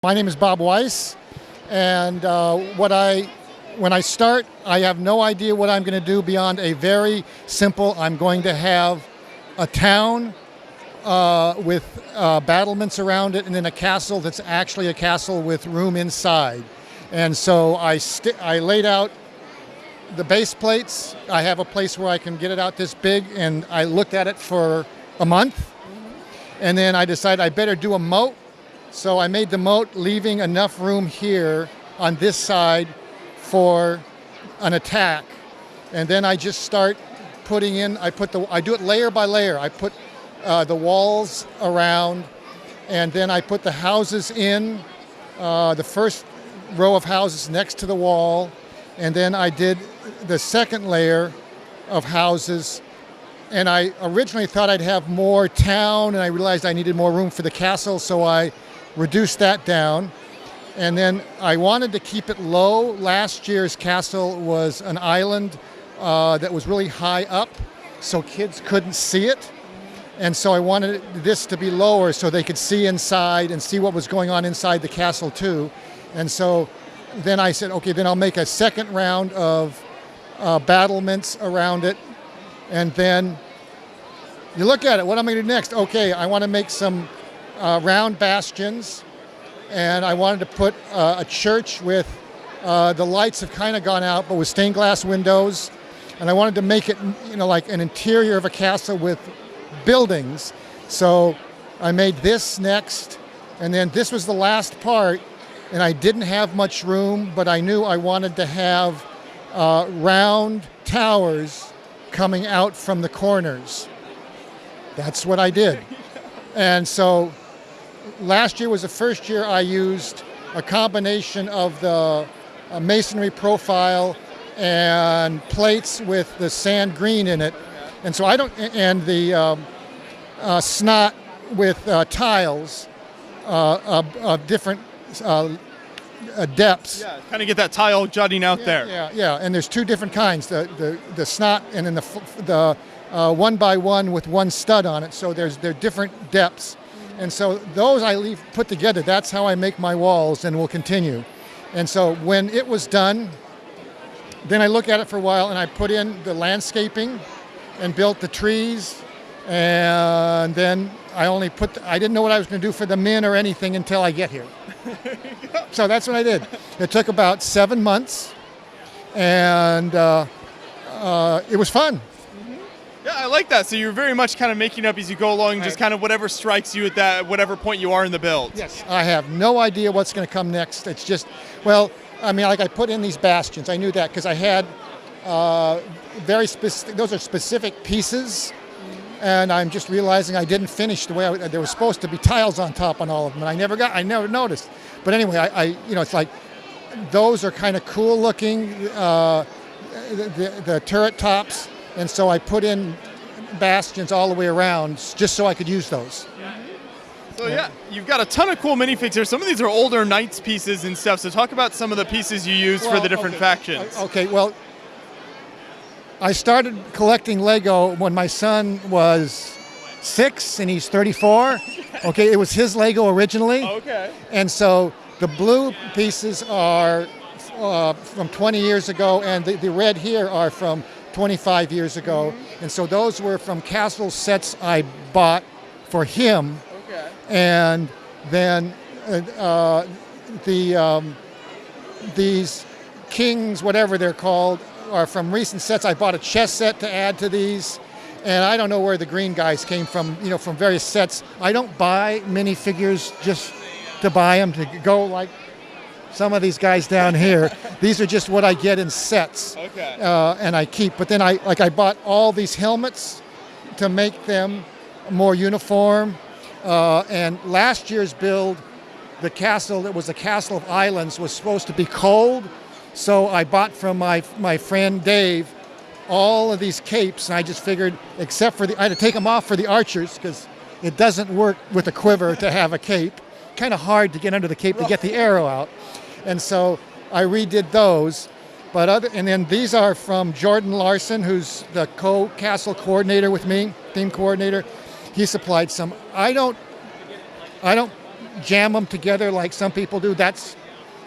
My name is Bob Weiss, and when I start, I have no idea what I'm going to do beyond a very simple. I'm going to have a town with battlements around it, and then a castle that's actually a castle with room inside. And so I laid out the base plates. I have a place where I can get it out this big, and I looked at it for a month, and then I decided I better do a moat. So I made the moat, leaving enough room here on this side for an attack. And then I just start putting in, I do it layer by layer. I put the walls around, and then I put the houses in, the first row of houses next to the wall. And then I did the second layer of houses. And I originally thought I'd have more town, and I realized I needed more room for the castle, so I reduced that down. And then I wanted to keep it low. Last year's castle was an island that was really high up, so kids couldn't see it. And so I wanted this to be lower so they could see inside and see what was going on inside the castle too. And so then I said, okay, then I'll make a second round of battlements around it. And then you look at it, what am I going to do next? Okay, I want to make some round bastions, and I wanted to put a church with the lights have kind of gone out, but with stained glass windows. And I wanted to make it, like an interior of a castle with buildings. So I made this next, and then this was the last part, and I didn't have much room, but I knew I wanted to have round towers coming out from the corners. That's what I did. And so last year was the first year I used a combination of the masonry profile and plates with the sand green in it. And so and the snot with tiles of different depths. Yeah, kind of get that tile jutting out there. Yeah. And there's two different kinds: the snot, and then the one by one with one stud on it. So they're different depths, and so those I put together. That's how I make my walls, and will continue. And so when it was done, then I look at it for a while, and I put in the landscaping, and built the trees, and then I didn't know what I was going to do for the men or anything until I get here. So that's what I did. It took about 7 months, and it was fun. Yeah, I like that. So you're very much kind of making up as you go along, just kind of whatever strikes you at whatever point you are in the build. Yes, I have no idea what's going to come next. It's just, I put in these bastions. I knew that because I had very specific, those are specific pieces, and I'm just realizing I didn't finish the way there was supposed to be tiles on top on all of them, and I never noticed. But anyway, it's like those are kind of cool looking, the turret tops. And so I put in bastions all the way around just so I could use those. So yeah, you've got a ton of cool minifigs here. Some of these are older Knights pieces and stuff. So talk about some of the pieces you use for the different factions. Okay, well, I started collecting Lego when my son was 6 and he's 34. Okay, it was his Lego originally. Okay. And so the blue pieces are from 20 years ago, and the red here are from 25 years ago. And so those were from castle sets I bought for him. Okay. And then these kings, whatever they're called, are from recent sets. I bought a chess set to add to these. And I don't know where the green guys came from, from various sets. I don't buy minifigures just to buy them, to go like some of these guys down here. These are just what I get in sets. Okay. And I keep. But then I bought all these helmets to make them more uniform. And last year's build, the castle that was a castle of islands was supposed to be cold. So I bought from my friend Dave all of these capes, and I just figured, except for I had to take them off for the archers because it doesn't work with a quiver to have a cape. Kind of hard to get under the cape to get the arrow out. And so I redid those. And then these are from Jordan Larson, who's the co-castle coordinator with me, theme coordinator. He supplied some. I don't jam them together like some people do. That's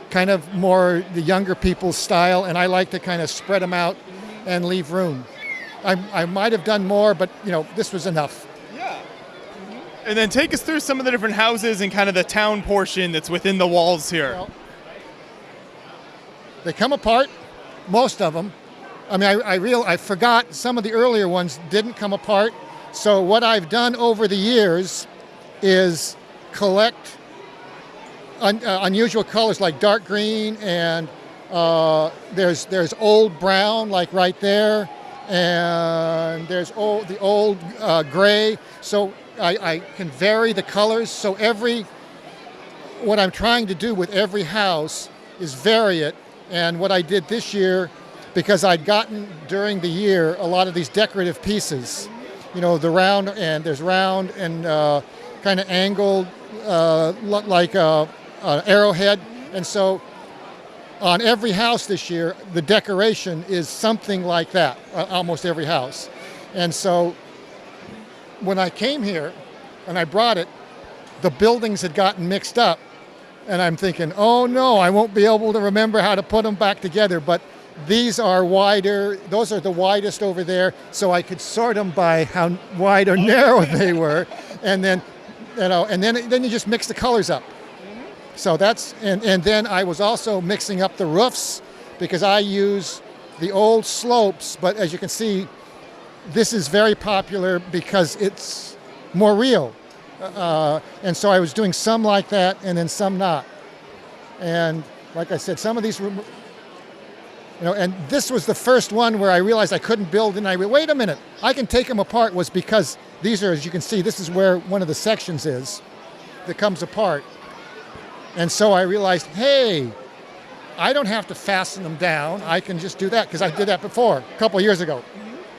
kind of more the younger people's style, and I like to kind of spread them out and leave room. I might have done more, but this was enough. Yeah. And then take us through some of the different houses and kind of the town portion that's within the walls here. Well, they come apart, most of them. I mean, I forgot some of the earlier ones didn't come apart. So what I've done over the years is collect unusual colors like dark green, and there's old brown, like right there, and there's the old gray. So I can vary the colors. So what I'm trying to do with every house is vary it. And what I did this year, because I'd gotten during the year a lot of these decorative pieces, the round, and there's round and kind of angled like an arrowhead. And so on every house this year, the decoration is something like that, almost every house. And so when I came here and I brought it, the buildings had gotten mixed up. And I'm thinking, oh no, I won't be able to remember how to put them back together. But these are wider. Those are the widest over there, so I could sort them by how wide or narrow they were, and then, then you just mix the colors up. So that's and then I was also mixing up the roofs because I use the old slopes. But as you can see, this is very popular because it's more real. And so I was doing some like that and then some not. And like I said, some of these, and this was the first one where I realized I couldn't build, and I went, wait a minute, I can take them apart, was because these are, as you can see, this is where one of the sections is that comes apart. And so I realized, hey, I don't have to fasten them down. I can just do that because I did that before, a couple of years ago.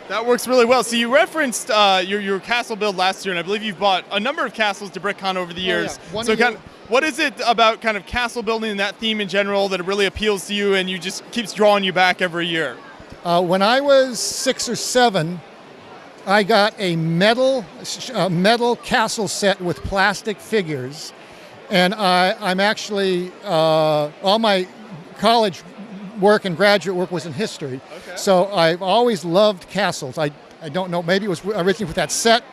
That works really well. So you referenced your castle build last year, and I believe you've bought a number of castles to BrickCon over the years. Oh, yeah. So what is it about kind of castle building and that theme in general that it really appeals to you and you just keeps drawing you back every year? When I was 6 or 7, I got a metal castle set with plastic figures, and I'm actually all my college work and graduate work was in history. Okay. So I've always loved castles. I don't know, maybe it was originally with that set.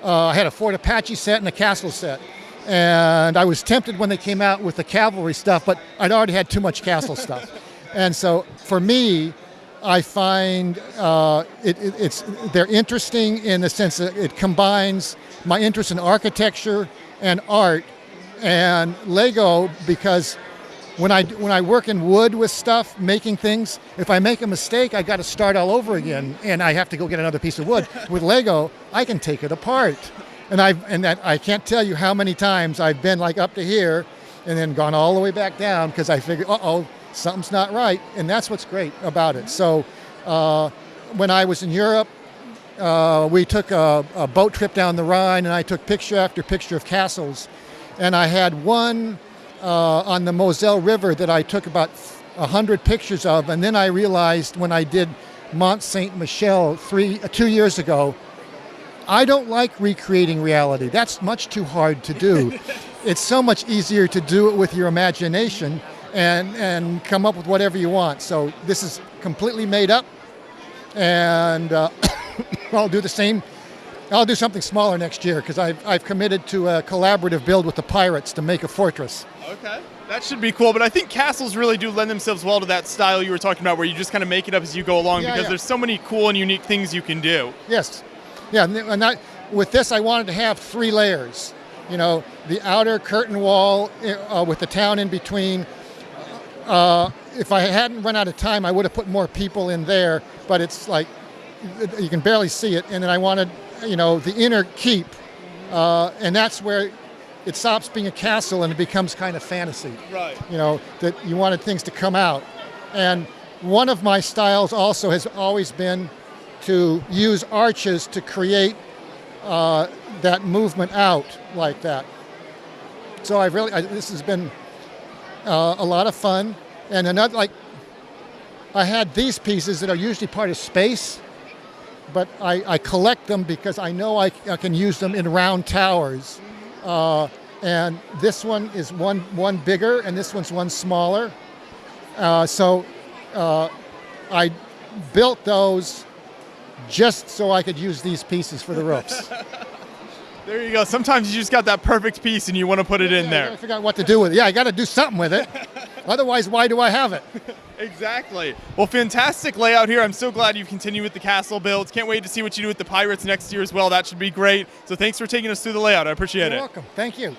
I had a Fort Apache set and a castle set. And I was tempted when they came out with the cavalry stuff, but I'd already had too much castle stuff. And so for me, I find they're interesting in the sense that it combines my interest in architecture and art and Lego, because when I work in wood with stuff, making things, if I make a mistake, I got to start all over again, and I have to go get another piece of wood. With Lego, I can take it apart, and I can't tell you how many times I've been like up to here, and then gone all the way back down because I figured, something's not right, and that's what's great about it. So when I was in Europe, we took a boat trip down the Rhine, and I took picture after picture of castles, and I had one on the Moselle River that I took about 100 pictures of, and then I realized when I did Mont Saint Michel 2 years ago, I don't like recreating reality. That's much too hard to do. It's so much easier to do it with your imagination and come up with whatever you want. So this is completely made up, and I'll do the same. I'll do something smaller next year because I've committed to a collaborative build with the pirates to make a fortress. Okay, that should be cool. But I think castles really do lend themselves well to that style you were talking about, where you just kind of make it up as you go along, because there's so many cool and unique things you can do. Yes, yeah, and with this I wanted to have 3 layers. The outer curtain wall with the town in between. If I hadn't run out of time, I would have put more people in there, but it's like you can barely see it. And then I wanted, the inner keep, and that's where it stops being a castle and it becomes kind of fantasy. Right. That you wanted things to come out. And one of my styles also has always been to use arches to create that movement out like that. So this has been a lot of fun. And another, I had these pieces that are usually part of space, but I collect them because I know I can use them in round towers. and this one is one bigger, and this one's one smaller. So I built those just so I could use these pieces for the roofs. There you go. Sometimes you just got that perfect piece and you want to put it in there. I figure out what to do with it. Yeah, I got to do something with it. Otherwise, why do I have it? Exactly. Well, fantastic layout here. I'm so glad you've continued with the castle builds. Can't wait to see what you do with the pirates next year as well. That should be great. So thanks for taking us through the layout. I appreciate it. You're welcome. Thank you.